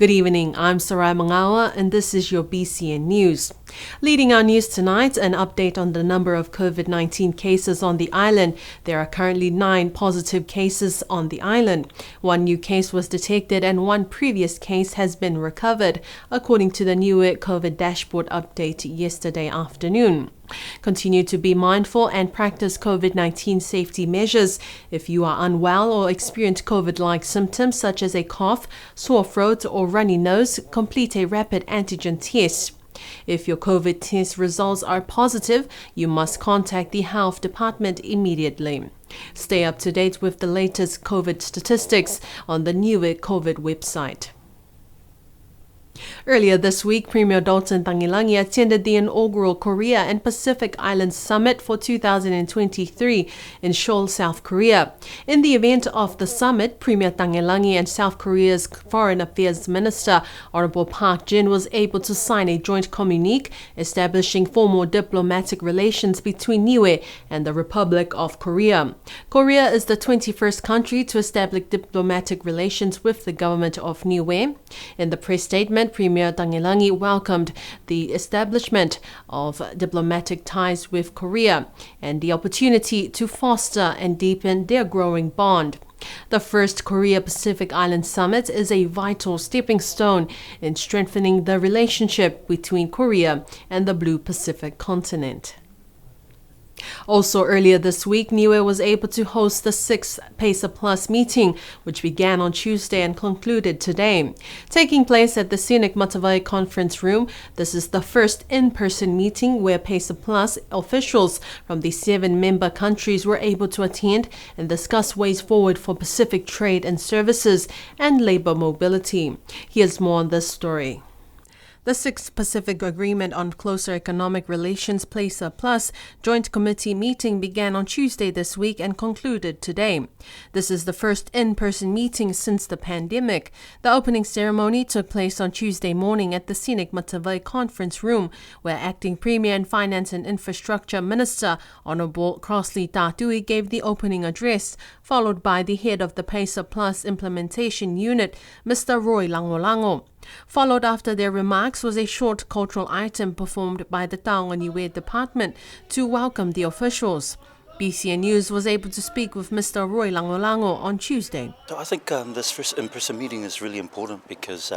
Good evening, I'm Sarai Mangawa and this is your BCN News. Leading our news tonight, an update on the number of COVID-19 cases on the island. There are currently 9 positive cases on the island. 1 new case was detected and 1 previous case has been recovered, according to the Niue COVID dashboard update yesterday afternoon. Continue to be mindful and practice COVID-19 safety measures. If you are unwell or experience COVID-like symptoms such as a cough, sore throat or runny nose, complete a rapid antigen test. If your COVID test results are positive, you must contact the health department immediately. Stay up to date with the latest COVID statistics on the Niue COVID website. Earlier this week, Premier Dalton Tangilangi attended the inaugural Korea and Pacific Islands Summit for 2023 in Seoul, South Korea. In the event of the summit, Premier Tangilangi and South Korea's Foreign Affairs Minister, Honorable Park Jin, was able to sign a joint communique establishing formal diplomatic relations between Niue and the Republic of Korea. Korea is the 21st country to establish diplomatic relations with the government of Niue. In the press statement, Premier Tangilangi welcomed the establishment of diplomatic ties with Korea and the opportunity to foster and deepen their growing bond. The first Korea-Pacific Island Summit is a vital stepping stone in strengthening the relationship between Korea and the Blue Pacific continent. Also earlier this week, Niue was able to host the 6th PACER Plus meeting, which began on Tuesday and concluded today. Taking place at the Scenic Matavai Conference Room, this is the first in-person meeting where PACER Plus officials from the 7 member countries were able to attend and discuss ways forward for Pacific trade and services and labor mobility. Here's more on this story. The 6th Pacific Agreement on Closer Economic Relations PACER Plus Joint Committee meeting began on Tuesday this week and concluded today. This is the first in-person meeting since the pandemic. The opening ceremony took place on Tuesday morning at the Scenic Matavai Conference Room, where Acting Premier and Finance and Infrastructure Minister Honorable Crossley Tatui gave the opening address, followed by the head of the PACER Plus Implementation Unit, Mr. Roy Langolango. Followed after their remarks was a short cultural item performed by the Taonga Niue Department to welcome the officials. BCN News was able to speak with Mr. Roy Langolango on Tuesday. So I think this first in-person meeting is really important because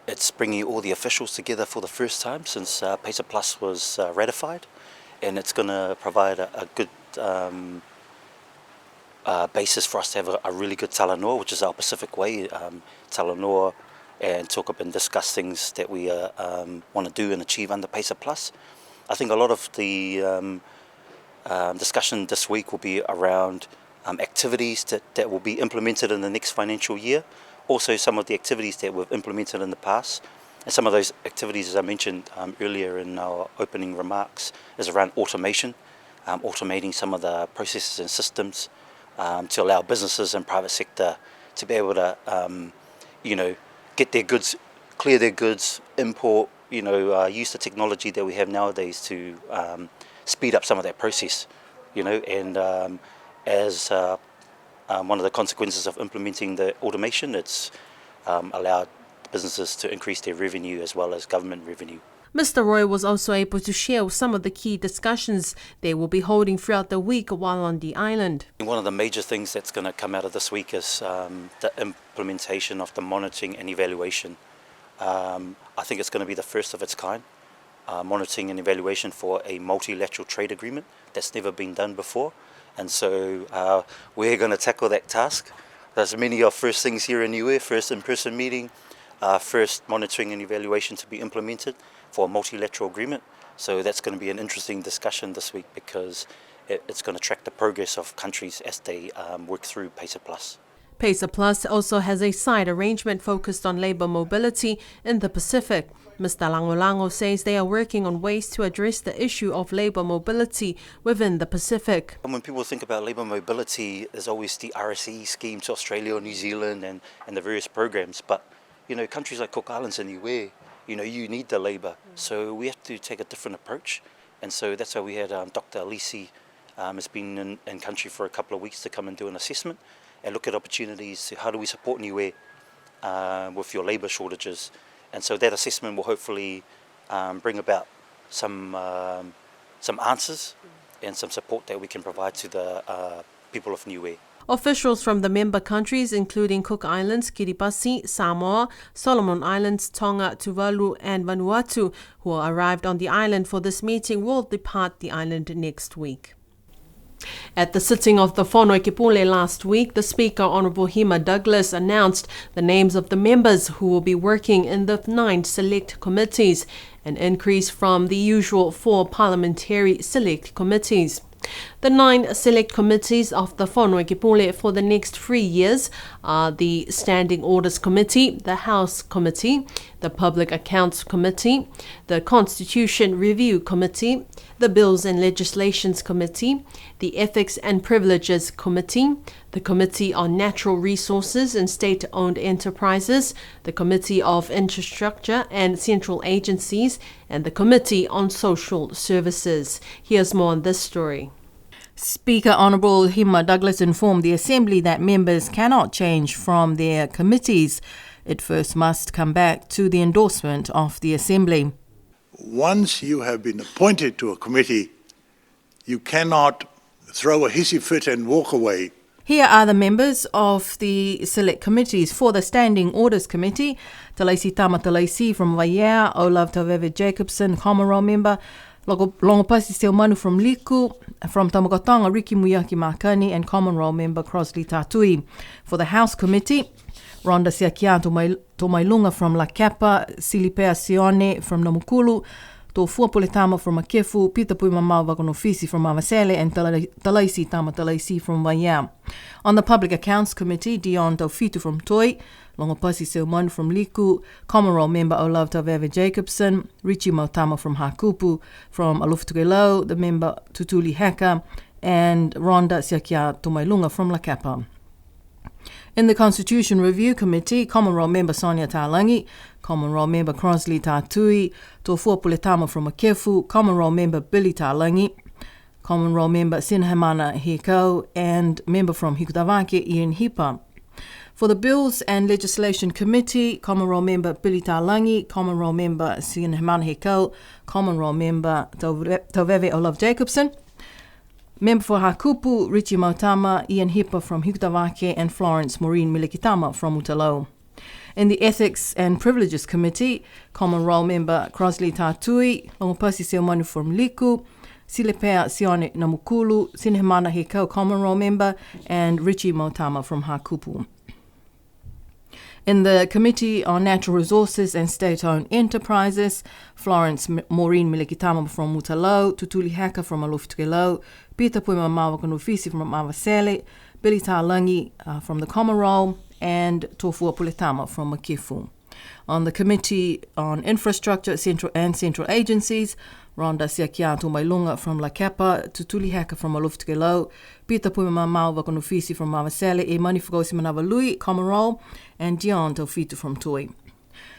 it's bringing all the officials together for the first time since PACER Plus was ratified, and it's going to provide a good basis for us to have a really good talanoa, which is our Pacific way, talanoa, and talk up and discuss things that we want to do and achieve under PACER Plus. I think a lot of the discussion this week will be around activities that will be implemented in the next financial year. Also some of the activities that we've implemented in the past. And some of those activities, as I mentioned earlier in our opening remarks, is around automation, automating some of the processes and systems to allow businesses and private sector to be able to, get their goods, clear their goods, import, use the technology that we have nowadays to speed up some of that process, and as one of the consequences of implementing the automation, it's allowed businesses to increase their revenue as well as government revenue. Mr. Roy was also able to share some of the key discussions they will be holding throughout the week while on the island. One of the major things that's going to come out of this week is the implementation of the monitoring and evaluation. I think it's going to be the first of its kind, monitoring and evaluation for a multilateral trade agreement that's never been done before. And so we're going to tackle that task. There's many of first things here in Niue, first in-person meeting, first monitoring and evaluation to be implemented for a multilateral agreement. So that's going to be an interesting discussion this week because it's going to track the progress of countries as they work through PACER Plus. PACER Plus also has a side arrangement focused on labor mobility in the Pacific. Mr. Langolango says they are working on ways to address the issue of labor mobility within the Pacific. And when people think about labor mobility, there's always the RSE scheme to Australia or New Zealand and the various programs. But, countries like Cook Islands and Niue, you need the labor. So we have to take a different approach. And so that's why we had Dr. Alisi has been in country for a couple of weeks to come and do an assessment and look at opportunities. How do we support Niue with your labour shortages. And so that assessment will hopefully bring about some answers and some support that we can provide to the people of Niue. Officials from the member countries, including Cook Islands, Kiribati, Samoa, Solomon Islands, Tonga, Tuvalu, and Vanuatu, who arrived on the island for this meeting, will depart the island next week. At the sitting of the Whanokepule last week, the Speaker, Honourable Hima Douglas, announced the names of the members who will be working in the 9 select committees, an increase from the usual 4 parliamentary select committees. The 9 select committees of the Whanokepule for the next 3 years are the Standing Orders Committee, the House Committee, the Public Accounts Committee, the Constitution Review Committee, the Bills and Legislations Committee, the Ethics and Privileges Committee, the Committee on Natural Resources and State-Owned Enterprises, the Committee of Infrastructure and Central Agencies, and the Committee on Social Services. Here's more on this story. Speaker Honourable Hima Douglas informed the Assembly that members cannot change from their committees. It first must come back to the endorsement of the Assembly. Once you have been appointed to a committee, you cannot throw a hissy fit and walk away. Here are the members of the select committees. For the Standing Orders Committee, Talaisi Tamatalaisi from Waiea, Olav Taveve Jacobson, Common member, Longopasi Seomanu from Liku, from Tamakotanga, Riki Muyaki Makani, and Common Role member Crosley Tatui. For the House Committee, Rhonda Siakia Tomailunga from La Kapa, Silipea Sione from Namukulu, Tofua Poletama from Makefu, Peter Puimamau Vakonofisi from Mavasele, and Talaisi Tamatalaisi from Waiea. On the Public Accounts Committee, Dion Taufitu from Toi, Longopasi Seumanu from Liku, Common Role member Olav Taveve Jacobson, Richie Mautama from Hakupu, from Aluftukelau, the member Tutuli Heka, and Rhonda Siakia Tomailunga from La Kapa. In the Constitution Review Committee, Common Role member Sonia Talangi, Common Role member Crosley Tatui, Tofua Puletama from Makefu, Common Role member Billy Talangi, Common Role member Sinhamana Heko, and member from Hikutavake Ian Hipa. For the Bills and Legislation Committee, Common Role member Billy Talangi, Common Role member Sinhamana Heko, Common Role member Tauveve Olav Jacobson, member for Hakupu, Richie Mautama, Ian Hipa from Hikutavake, and Florence Maureen Milikitama from Utalo. In the Ethics and Privileges Committee, Common Role member Crosley Tatui, Longopasi Seomanu from Liku, Silepea Sione Namukulu, Sinhamana Heko, Common Role member, and Richie Mautama from Hakupu. In the Committee on Natural Resources and State-Owned Enterprises, Florence Maureen Milikitama from Mutalo, Tutuli Haka from Aluftukelau, Peter Puimamau Vakonofisi from Mavasele, Billy Talangi from the Common Role, and Tofua Puletama from Makefu. On the Committee on Infrastructure Central Agencies, Rhonda Siakia Tomailunga from La Kapa, Tutuli Haka from Aluftukelau, Peter Puimamau Vakonofisi from Mavasele, E Manifugosi Manavalui, Common Role, and Dion Taufitu from Toi.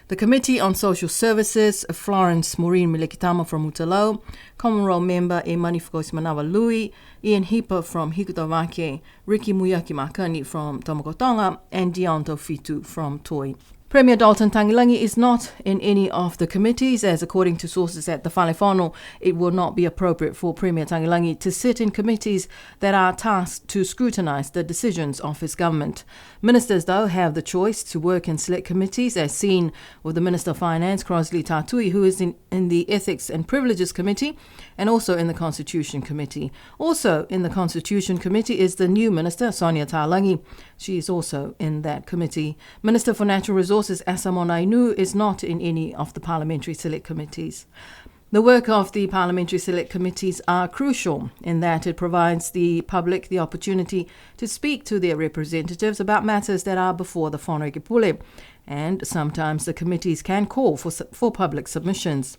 The Committee on Social Services, Florence Maureen Milikitama from Utalo, Common Role member E Manifugosi Manavalui, Ian Hipa from Hikutavake, Riki Muyaki Makani from Tamakotanga, and Dion Taufitu from Toi. Premier Dalton Tangilangi is not in any of the committees, as according to sources at the Whalewhānau, it will not be appropriate for Premier Tangilangi to sit in committees that are tasked to scrutinise the decisions of his government. Ministers, though, have the choice to work in select committees, as seen with the Minister of Finance, Crosley Tatui, who is in the Ethics and Privileges Committee, and also in the Constitution Committee. Also in the Constitution Committee is the new Minister, Sonia Talangi. She is also in that committee. Minister for Natural Resources, Asamoah Naidu, is not in any of the parliamentary select committees. The work of the parliamentary select committees are crucial in that it provides the public the opportunity to speak to their representatives about matters that are before the Whanokepule, and sometimes the committees can call for public submissions.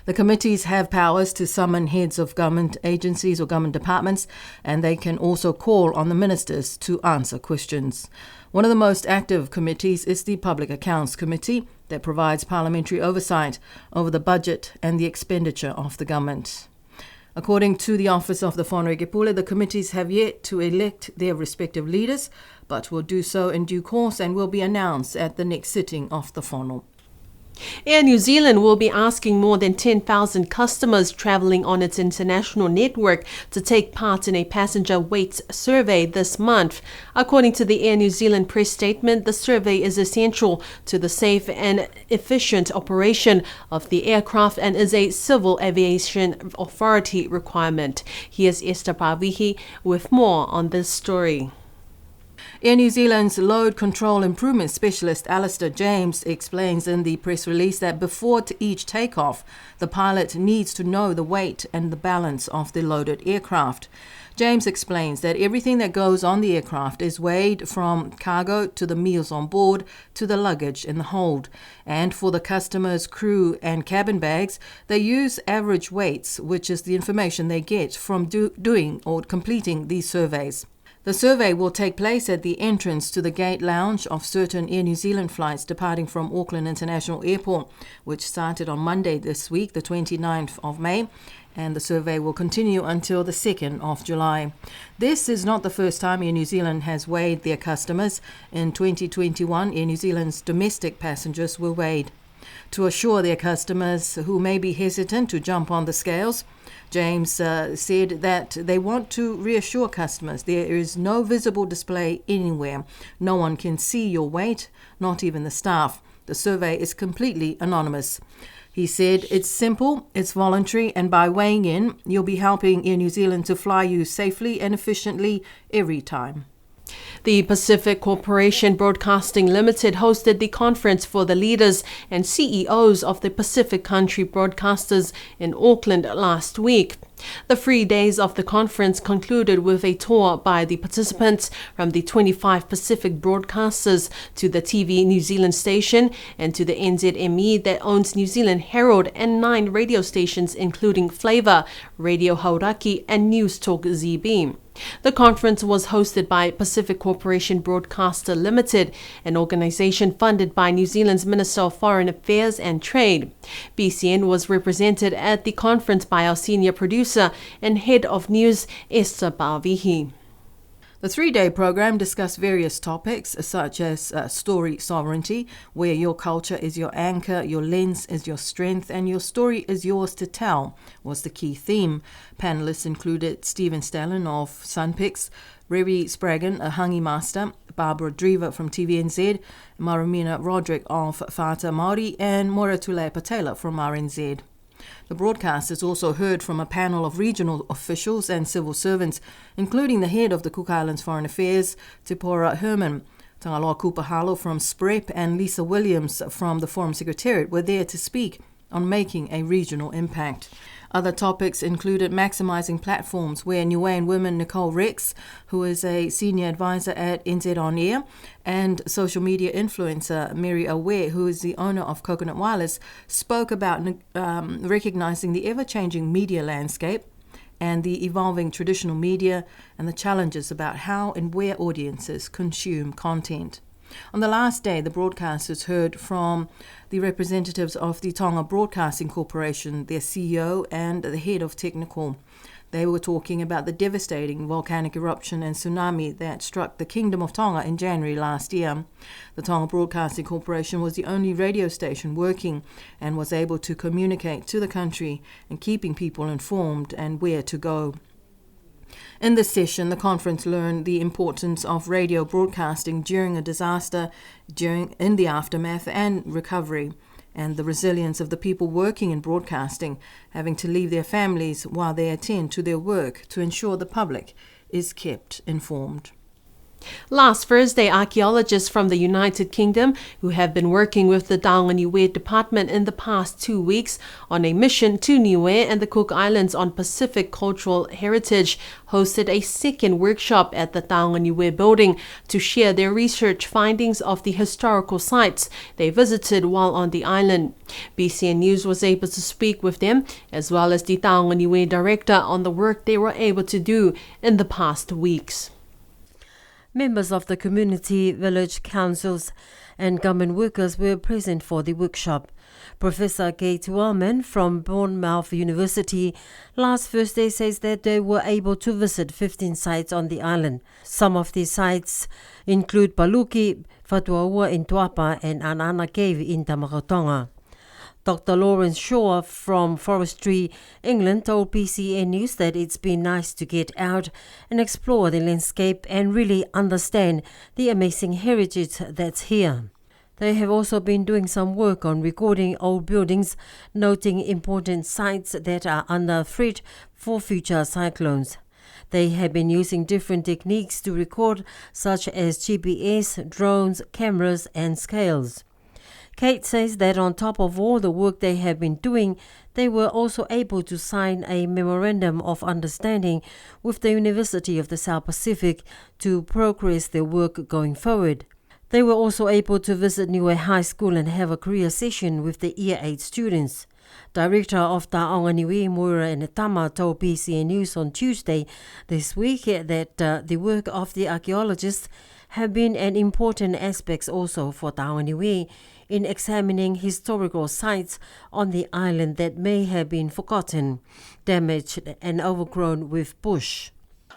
The committees have powers to summon heads of government agencies or government departments, and they can also call on the ministers to answer questions. One of the most active committees is the Public Accounts Committee that provides parliamentary oversight over the budget and the expenditure of the government. According to the Office of the Whanokepule, the committees have yet to elect their respective leaders, but will do so in due course and will be announced at the next sitting of the whānau. Air New Zealand will be asking more than 10,000 customers travelling on its international network to take part in a passenger weights survey this month. According to the Air New Zealand press statement, the survey is essential to the safe and efficient operation of the aircraft and is a Civil Aviation Authority requirement. Here's Esther Pavihi with more on this story. Air New Zealand's Load Control Improvement Specialist Alistair James explains in the press release that before each takeoff, the pilot needs to know the weight and the balance of the loaded aircraft. James explains that everything that goes on the aircraft is weighed from cargo to the meals on board to the luggage in the hold. And for the customers, crew and cabin bags, they use average weights, which is the information they get from doing or completing these surveys. The survey will take place at the entrance to the gate lounge of certain Air New Zealand flights departing from Auckland International Airport, which started on Monday this week, the 29th of May, and the survey will continue until the 2nd of July. This is not the first time Air New Zealand has weighed their customers. In 2021, Air New Zealand's domestic passengers were weighed. To assure their customers who may be hesitant to jump on the scales, James said that they want to reassure customers there is no visible display anywhere. No one can see your weight, not even the staff. The survey is completely anonymous. He said it's simple, it's voluntary, and by weighing in, you'll be helping Air New Zealand to fly you safely and efficiently every time. The Pacific Corporation Broadcasting Limited hosted the conference for the leaders and CEOs of the Pacific country broadcasters in Auckland last week. The 3 days of the conference concluded with a tour by the participants from the 25 Pacific broadcasters to the TV New Zealand station and to the NZME that owns New Zealand Herald and 9 radio stations including Flavour, Radio Hauraki and News Talk ZB. The conference was hosted by Pacific Corporation Broadcaster Limited, an organisation funded by New Zealand's Minister of Foreign Affairs and Trade. BCN was represented at the conference by our senior producer and head of news, Esther Pavihi. The 3-day program discussed various topics such as story sovereignty, where your culture is your anchor, your lens is your strength, and your story is yours to tell, was the key theme. Panelists included Stephen Stalin of Sunpix, Rebi Spraggan, a Hangi Master, Barbara Drever from TVNZ, Marumina Roderick of Whātua Māori, and Moratule Patela from RNZ. The broadcasters also heard from a panel of regional officials and civil servants, including the head of the Cook Islands Foreign Affairs, Tipora Herman. Tangaloa Kupahalo from SPREP and Lisa Williams from the Forum Secretariat were there to speak on making a regional impact. Other topics included maximising platforms, where Niuean woman Nicole Rex, who is a senior advisor at NZ On Air, and social media influencer Mary Aware, who is the owner of Coconut Wireless, spoke about recognising the ever-changing media landscape and the evolving traditional media and the challenges about how and where audiences consume content. On the last day, the broadcasters heard from the representatives of the Tonga Broadcasting Corporation, their CEO and the head of technical. They were talking about the devastating volcanic eruption and tsunami that struck the Kingdom of Tonga in January last year. The Tonga Broadcasting Corporation was the only radio station working and was able to communicate to the country and keeping people informed and where to go. In this session, the conference learned the importance of radio broadcasting during a disaster, in the aftermath and recovery, and the resilience of the people working in broadcasting, having to leave their families while they attend to their work to ensure the public is kept informed. Last Thursday, archaeologists from the United Kingdom, who have been working with the Taonga Niue Department in the past 2 weeks on a mission to Niue and the Cook Islands on Pacific cultural heritage, hosted a second workshop at the Taonga Niue building to share their research findings of the historical sites they visited while on the island. BCN News was able to speak with them, as well as the Taonga Niue director, on the work they were able to do in the past weeks. Members of the community, village councils and government workers were present for the workshop. Professor Kate Wellman from Bournemouth University last Thursday says that they were able to visit 15 sites on the island. Some of these sites include Paluki, Fatuaua in Tuapa and Anana Cave in Tamakotonga. Dr. Lawrence Shaw from Forestry England told PCN News that it's been nice to get out and explore the landscape and really understand the amazing heritage that's here. They have also been doing some work on recording old buildings, noting important sites that are under threat for future cyclones. They have been using different techniques to record, such as GPS, drones, cameras and scales. Kate says that on top of all the work they have been doing, they were also able to sign a memorandum of understanding with the University of the South Pacific to progress their work going forward. They were also able to visit Niue High School and have a career session with the Year 8 students. Director of Taonga Niue, Moira Netama, told PCN News on Tuesday this week that the work of the archaeologists have been an important aspect also for Taonga Niue in examining historical sites on the island that may have been forgotten, damaged and overgrown with bush.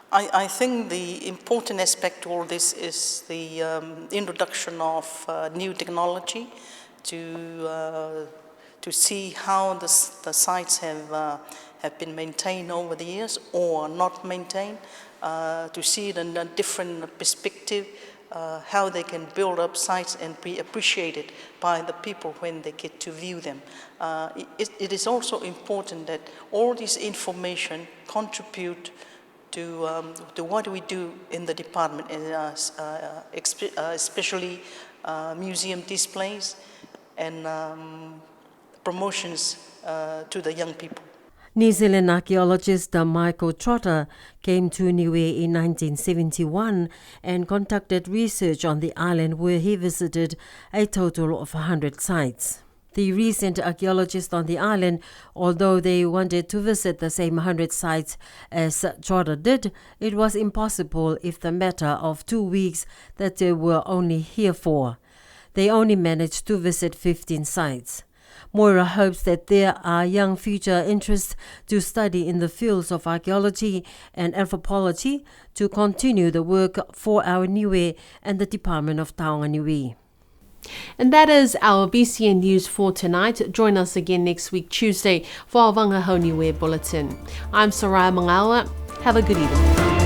I think the important aspect to all this is the introduction of new technology to see how the sites have been maintained over the years or not maintained, to see it in a different perspective, how they can build up sites and be appreciated by the people when they get to view them. It is also important that all this information contribute to what we do in the department, especially museum displays and promotions to the young people. New Zealand archaeologist Michael Trotter came to Niue in 1971 and conducted research on the island where he visited a total of 100 sites. The recent archaeologists on the island, although they wanted to visit the same 100 sites as Trotter did, it was impossible in the matter of 2 weeks that they were only here for. They only managed to visit 15 sites. Moira hopes that there are young future interests to study in the fields of archaeology and anthropology to continue the work for our Niue and the Department of Taonga Niue. And that is our BCN News for tonight. Join us again next week, Tuesday, for our Wangahau Niue Bulletin. I'm Soraya Mangawa. Have a good evening.